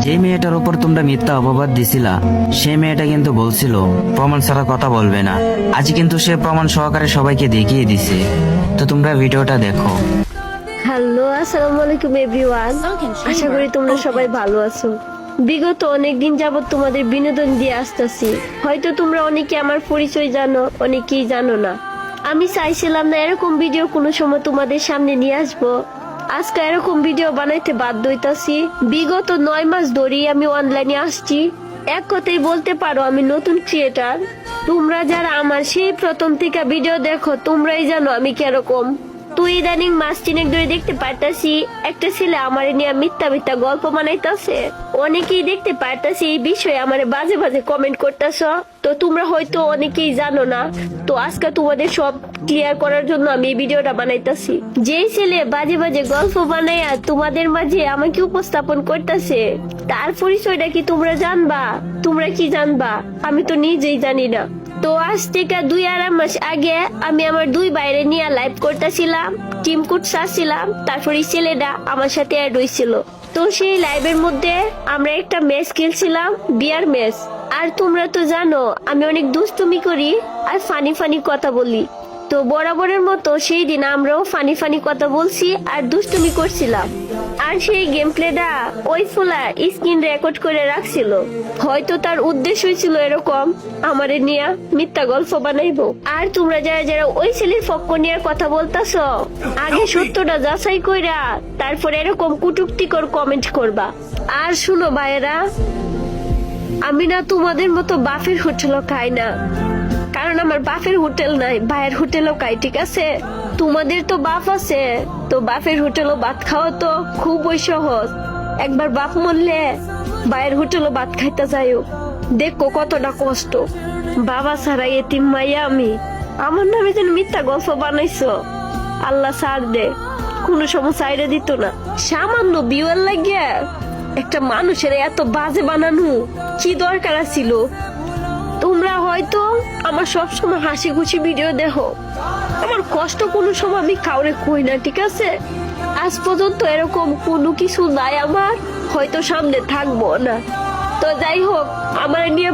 যে মেয়েটার উপর তোমরা মিথ্যা অপবাদ দিছিলা সেই মেয়েটা কিন্তু বলছিল প্রমাণ ছাড়া কথা বলবে না। আজ কিন্তু সে প্রমাণ সহকারে সবাইকে দেখিয়ে দিছে। তো তোমরা ভিডিওটা দেখো। হ্যালো, আসসালামু আলাইকুম এভরিওয়ান। আশা করি তোমরা সবাই ভালো আছো। বিগত অনেকদিন যাবত তোমাদের বিনোদন দিয়ে আসতেছি। হয়তো তোমরা অনেকে আমার পরিচয় জানো, অনেকেই জানো না। আমি চাইছিলাম না এরকম ভিডিও কোনো সময় তোমাদের সামনে নিয়ে আসবো। আজকে এরকম ভিডিও বানাইতে বাধ্য হইতাছি। বিগত 9 মাস ধরেই আমি অনলাইনে আসছি। এক কথাই বলতে পারো আমি নতুন ক্রিয়েটার। তোমরা যারা আমার সেই প্রথম থেকে ভিডিও দেখো তোমরাই জানো আমি কিরকম। তুই ইদানিং মাস 3 ধরে দেখতে পারতাছি একটা ছেলে আমার নিয়ে মিথ্যা মিথ্যা গল্প বানাইতাছে। অনেকেই দেখতে পারতাছি এই বিষয়ে আমার বাজে বাজে কমেন্ট করতেছ। তো তোমরা হয়তো অনেকেই জানো না। তো আজকে তোমাদের সব ক্লিয়ার করার জন্য আমি এই ভিডিওটা বানাইতাছি। যেই ছেলে বাজে বাজে গল্প বানাইয়া তোমাদের মাঝে আমাকে উপস্থাপন করতেছে তার পরিচয়টা কি তোমরা জানবা? তোমরা কি জানবা? আমি তো নিজেই জানি না। তো আজ থেকে 2-2.5 মাস আগে আমি আমার 2 বাইরে নিয়ে লাইভ করতেছিলাম, টিম কোড সারছিলাম। তারপর এই ছেলেটা আমার সাথে অ্যাড হয়েছিল। তো সেই লাইভের মধ্যে আমরা একটা ম্যাচ খেলছিলাম, বিয়ার ম্যাচ। আর তোমরা তো জানো আমি অনেক দুষ্টুমি করি আর ফানি ফানি কথা বলি। তো বরাবরের মতো সেই দিন আমরাও ফানি ফানি কথা বলছি আর দুষ্টুমি করছিলাম। আর সেই গেম প্লেটা ওই ফুলা স্ক্রিন রেকর্ড করে রাখছিল। হয়তো তার উদ্দেশ্য ছিল এরকম আমারে নিয়ে মিথ্যা গল্প বানাইবো। আর তোমরা যারা যারা ওই ছেলের পক্ষ নিয়ে কথা বলতাছ আগে সত্যটা যাচাই কইরা তারপর এরকম কুটুক্তিকর কমেন্ট করবা। আর শুনো ভাইয়েরা, আমি না তোমাদের মতো বাফের হোটেলও খাই না। কারণ আমার বাফের হোটেল নাই, ভাইয়ের হোটেলও খাই, ঠিক আছে? তোমাদের তো বাপ আছে, তো বাপের হোটেলও ভাত খাওয়া তো খুবই সহজ। একবার বাপ মরলে ভাইয়ের হোটেলও ভাত খাইতে যাইও, দেখো কতটা কষ্ট। বাবা ছাড়া এতিম মাইয়া আমি। আমার নামে যেন মিথ্যা গল্প বানাইছো, আল্লাহ ছাড় দে। কোনো সময় সাইডে দিত না। সামান্য বিয়ের লাগিয়া একটা মানুষের এত বাজে বানানো কি দরকার ছিল? তোমরা হয়তো আমার সবসময় হাসি খুশি ভিডিও দেখো, আমার কষ্ট কোনো সময় আমি কাউরে কই না, ঠিক আছে? আজ পর্যন্ত এরকম কোনো কিছু নাই আমার, হয়তো সামনে থাকবো না। তো যাই হোক, আমার নিয়ে